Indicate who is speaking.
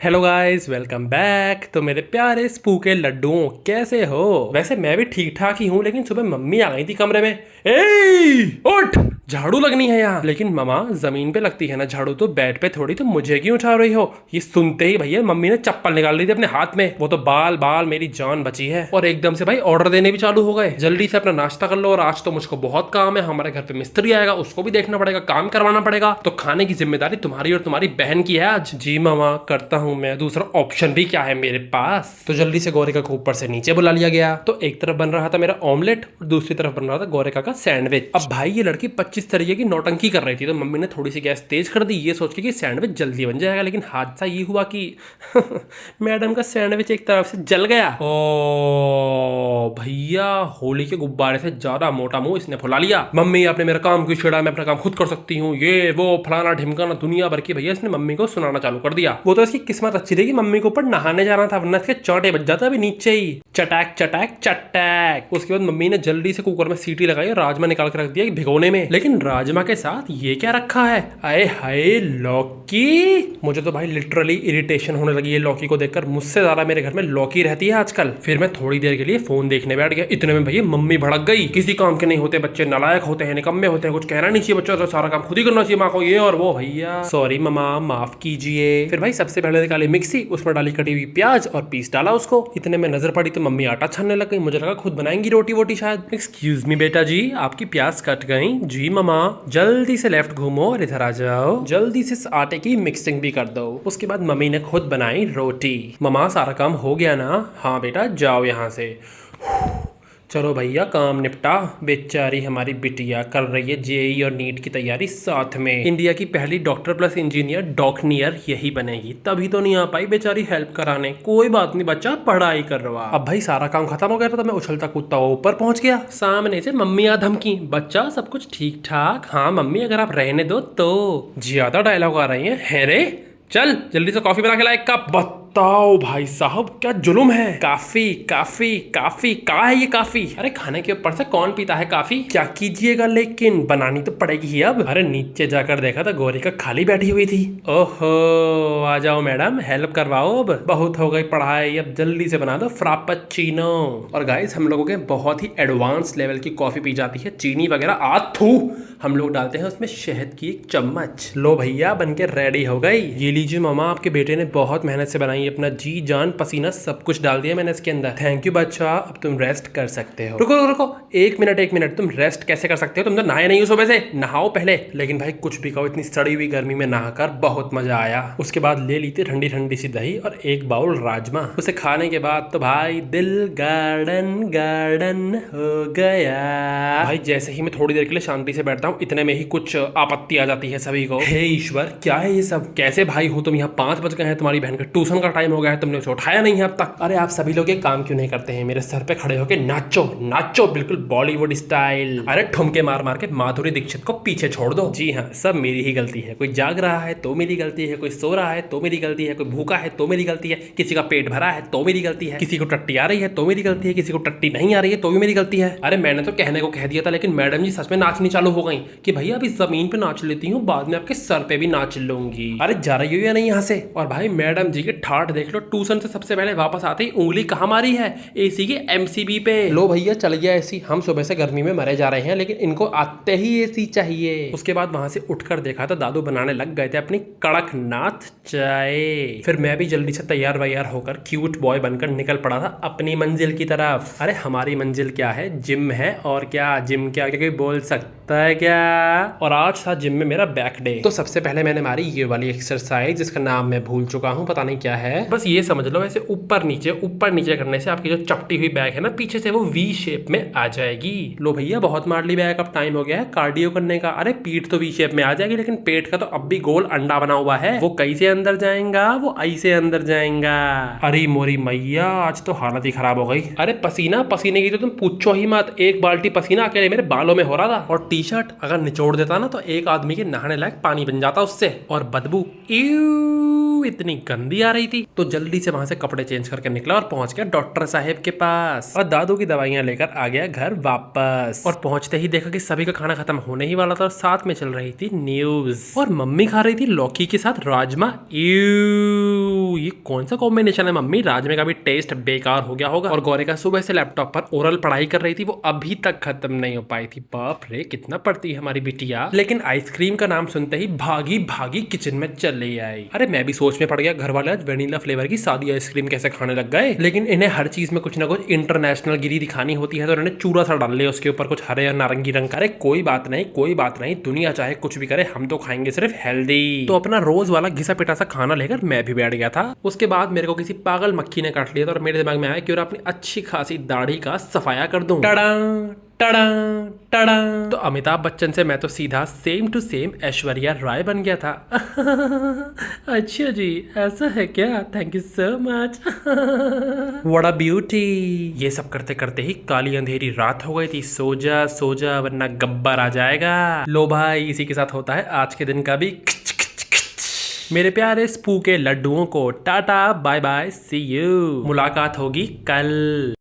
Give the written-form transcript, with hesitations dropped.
Speaker 1: Hello guys, welcome back. तो मेरे प्यारे स्पू के लड्डुओं, कैसे हो? वैसे मैं भी ठीक ठाक ही हूँ, लेकिन सुबह मम्मी आ गई थी कमरे में। ए उठ, झाड़ू लगनी है यहाँ। लेकिन ममा, जमीन पे लगती है ना झाड़ू, तो बेड पे थोड़ी। तो मुझे क्यों उठा रही हो? ये सुनते ही भैया मम्मी ने चप्पल निकाल ली थी अपने हाथ में। वो तो बाल बाल मेरी जान बची है। और एकदम से भाई ऑर्डर देने भी चालू हो गए। जल्दी से अपना नाश्ता कर लो, और आज तो मुझको बहुत काम है। हमारे घर पे मिस्त्री आएगा, उसको भी देखना पड़ेगा, काम करवाना पड़ेगा। तो खाने की जिम्मेदारी तुम्हारी और तुम्हारी बहन की है आज। जी मामा, करता हूँ मैं। दूसरा ऑप्शन भी क्या है मेरे पास? तो जल्दी से गौरिका को ऊपर से नीचे बुला लिया गया। तो एक तरफ बन रहा था मेरा ऑमलेट, और दूसरी तरफ बन रहा था गौरिका का सैंडविच। अब भाई ये लड़की 25 तरीके की नौटंकी कर रही थी, तो मम्मी ने थोड़ी सी गैस तेज कर दी, ये सोच के कि सैंडविच जल्दी बन जाएगा। लेकिन हादसा ये हुआ कि मैडम का सैंडविच एक तरफ से जल गया। ओ भैया, होली के गुब्बारे से ज्यादा मोटा मुंह इसने फुला लिया। मम्मी, आपने मेरा काम क्यों छेड़ा? मैं अपना काम खुद कर सकती हूँ, ये वो फलाना ढिमकाना दुनिया भर की। भैया इसने मम्मी को सुनाना चालू कर दिया। वो तो इसकी किस्मत अच्छी थी कि मम्मी को ऊपर नहाने जाना था, वरना इसके चांटे बज जाते अभी नीचे ही। चटैक चटैक चटैक। उसके बाद मम्मी ने जल्दी से कुकर में सीटी लगाई और राजमा निकाल के रख दिया भिगोने में। लेकिन राजमा के साथ ये क्या रखा है? आए हाय, लौकी। मुझे तो भाई लिटरली इरिटेशन होने लगी है लौकी को देखकर। मुझसे ज्यादा मेरे घर में लौकी रहती है आजकल। फिर मैं थोड़ी देर के लिए फोन देखने बैठ गया। इतने में भैया मम्मी भड़क गई। किसी काम के नहीं होते बच्चे, नालायक होते हैं, निकम्मे होते हैं, कुछ कहना नहीं चाहिए बच्चों, तो सारा काम खुद ही करना चाहिए माँ को, ये और वो। भैया सॉरी ममा, माफ कीजिए। फिर भाई सबसे पहले निकाली मिक्सी, उसमें डाली कटी हुई प्याज और पीस डाला उसको। इतने में नजर पड़ी तो मम्मी आटा छानने लग गई। मुझे लगा खुद बनाएंगी रोटी वोटी शायद। एक्सक्यूज मी बेटा जी, आपकी प्याज कट गई। जी ममा। जल्दी से लेफ्ट घूमो और इधर आ जाओ। जल्दी से इस आटे की मिक्सिंग भी कर दो। उसके बाद मम्मी ने खुद बनाई रोटी। ममा, सारा काम हो गया ना? हाँ बेटा, जाओ यहाँ से। चलो भैया, काम निपटा। बेचारी हमारी बिटिया कर रही है जेई और नीट की तैयारी साथ में। इंडिया की पहली डॉक्टर प्लस इंजीनियर डॉक्नियर यही बनेगी। तभी तो नहीं आ पाई बेचारी हेल्प कराने। कोई बात नहीं बच्चा, पढ़ाई कर रहा। अब भाई सारा काम खत्म हो गया था, तो मैं उछलता कूदता हुआ ऊपर पहुंच गया। सामने से मम्मी आ धमकी, बच्चा सब कुछ ठीक ठाक? हाँ मम्मी, अगर आप रहने दो तो। ज्यादा डायलॉग आ रही है रे? चल जल्दी से कॉफी बना के ला एक कप। बताओ भाई साहब, क्या जुलुम है। काफी काफी काफी, कहाँ है ये काफी? अरे खाने के ऊपर से कौन पीता है काफी? क्या कीजिएगा, लेकिन बनानी तो पड़ेगी ही अब। अरे नीचे जाकर देखा तो गौरिका खाली बैठी हुई थी। ओहो, आ जाओ मैडम, हेल्प करवाओ। अब बहुत हो गई पढ़ाई, अब जल्दी से बना दो फ्राप्पुच्चीनो। और गाइस, हम लोगों के बहुत ही एडवांस लेवल की कॉफी पी जाती है, चीनी वगैरह आथू हम लोग डालते हैं उसमें शहद की एक चम्मच। लो भैया, बनके रेडी हो गई। ये लीजिए मामा, आपके बेटे ने बहुत मेहनत से बनाई, अपना जी जान पसीना सब कुछ डाल दिया मैंने इसके अंदर। थैंक यू बच्चा, अब तुम रेस्ट कर सकते हो। रुको रुको रुको, एक मिनट, तुम रेस्ट कैसे कर सकते हो? तुम तो नहाए नहीं हो सुबह से, नहाओ पहले। लेकिन भाई कुछ भी कहो, इतनी सड़ी हुई गर्मी में नहाकर बहुत मजा आया। उसके बाद ले ली थी ठंडी ठंडी सी दही और एक बाउल राजमा। उसे खाने के बाद तो भाई दिल गार्डन गार्डन हो गया। भाई जैसे ही मैं थोड़ी देर के लिए शांति से बैठता हूँ, इतने में ही कुछ आपत्ति आ जाती है सभी को। हे ईश्वर, क्या है ये सब? कैसे भाई हो तुम? यहाँ 5 बज गए हैं, तुम्हारी बहन का ट्यूशन का टाइम हो गया है, तुमने उसे उठाया नहीं है अब तक। अरे आप सभी लोग ये काम क्यों नहीं करते हैं? मेरे सर पे खड़े होके नाचो नाचो, बिल्कुल बॉलीवुड स्टाइल। अरे ठुमके मार मार के माधुरी दीक्षित को पीछे छोड़ दो। जी हाँ, सब मेरी ही गलती है। कोई जाग रहा है तो मेरी गलती है, कोई सो रहा है तो मेरी गलती है, कोई भूखा है तो मेरी गलती है, किसी का पेट भरा है तो मेरी गलती है, किसी को टट्टी आ रही है तो मेरी गलती है, किसी को टट्टी नहीं आ रही है तो भी मेरी गलती है। अरे मैंने तो कहने को कह दिया था, लेकिन मैडम जी सच में नाचनी चालू हो गई कि भैया अभी जमीन पे नाच लेती हूँ, बाद में आपके सर पे भी नाच लूंगी। अरे जा रही हो या नहीं यहाँ से? और भाई मैडम जी के ठाठ देख लो, ट्यूशन से सबसे पहले वापस आते ही उंगली कहाँ मारी है? एसी के एमसीबी पे। लो भैया, चल गया एसी। हम सुबह से गर्मी में मरे जा रहे हैं, लेकिन इनको आते ही एसी चाहिए। उसके बाद वहां से उठकर देखा तो दादू बनाने लग गए थे अपनी कड़कनाथ चाय। फिर मैं भी जल्दी से तैयार वैयार होकर क्यूट बॉय बनकर निकल पड़ा था अपनी मंजिल की तरफ। अरे हमारी मंजिल क्या है? जिम है। और क्या जिम क्या कोई बोल सकता है क्या? और आज था जिम में मेरा बैक डे। तो सबसे पहले मैंने मारी ये वाली एक्सरसाइज, जिसका नाम मैं भूल चुका हूँ, पता नहीं क्या है। बस ये समझ लो, ऐसे ऊपर नीचे करने से आपकी जो चपटी हुई बैक है ना पीछे से, वो वी शेप में आ जाएगी। लो भैया, बहुत मार ली बैक, अब टाइम हो गया है कार्डियो करने का। अरे पीठ तो वी शेप में आ जाएगी, लेकिन पेट का तो अब भी गोल अंडा बना हुआ है, वो कैसे अंदर जाएगा? वो ऐसे अंदर जाएगा। अरे मोरी मैया, आज तो हालत ही खराब हो गई। अरे पसीने की तो तुम पूछो ही मत। एक बाल्टी पसीना अकेले मेरे बालों में हो रहा था। और टी शर्ट अगर निचोड़ देता ना तो एक आदमी के नहाने लायक पानी बन जाता उससे। और बदबू इतनी गंदी आ रही थी। तो जल्दी से वहां से कपड़े चेंज करके निकला और पहुंच गया डॉक्टर साहब के पास, और दादू की दवाइयां लेकर आ गया घर वापस। और पहुंचते ही देखा कि सभी का खाना खत्म होने ही वाला था, और साथ में चल रही थी न्यूज। और मम्मी खा रही थी लौकी के साथ राजमा। ये कौन सा कॉम्बिनेशन है मम्मी? राजमे का भी टेस्ट बेकार हो गया होगा। और गौरे का सुबह से लैपटॉप पर ओरल पढ़ाई कर रही थी, वो अभी तक खत्म नहीं हो पाई थी। बाप रे कितना पढ़ती है हमारी बिटिया। लेकिन आइसक्रीम का नाम सुनते ही भागी भागी किचन में चली आई। अरे मैं भी सोच में पड़ गया, घर वाले आज वेनिला फ्लेवर की सादी आइसक्रीम कैसे खाने लग गए। लेकिन इन्हें हर चीज में कुछ ना कुछ इंटरनेशनल गिरी दिखानी होती है, तो उन्होंने चूरा सा डाल लिया उसके ऊपर, कुछ हरे और नारंगी रंग का। अरे कोई बात नहीं, कोई बात नहीं, दुनिया चाहे कुछ भी करे, हम तो खाएंगे सिर्फ हेल्दी। तो अपना रोज वाला घिसा पिटा सा खाना लेकर मैं भी बैठ गया था। उसके बाद मेरे को किसी पागल मक्खी ने काट लिया था और मेरे दिमाग में आया कि अपनी अच्छी खासी दाढ़ी का सफाया कर दूं। टड़ा टड़ा टड़ा। तो अमिताभ बच्चन से मैं तो सीधा same to same Aishwarya Rai बन गया था। अच्छा जी, ऐसा है क्या? Thank you so much. What a beauty. ये सब करते करते ही काली अंधेरी रात हो गई थी। सो जा वरना गब्बर आ जाएगा। लो भाई, इसी के साथ होता है आज के दिन का भी मेरे प्यारे स्पू के लड्डुओं को tata bye bye see you. मुलाकात होगी कल।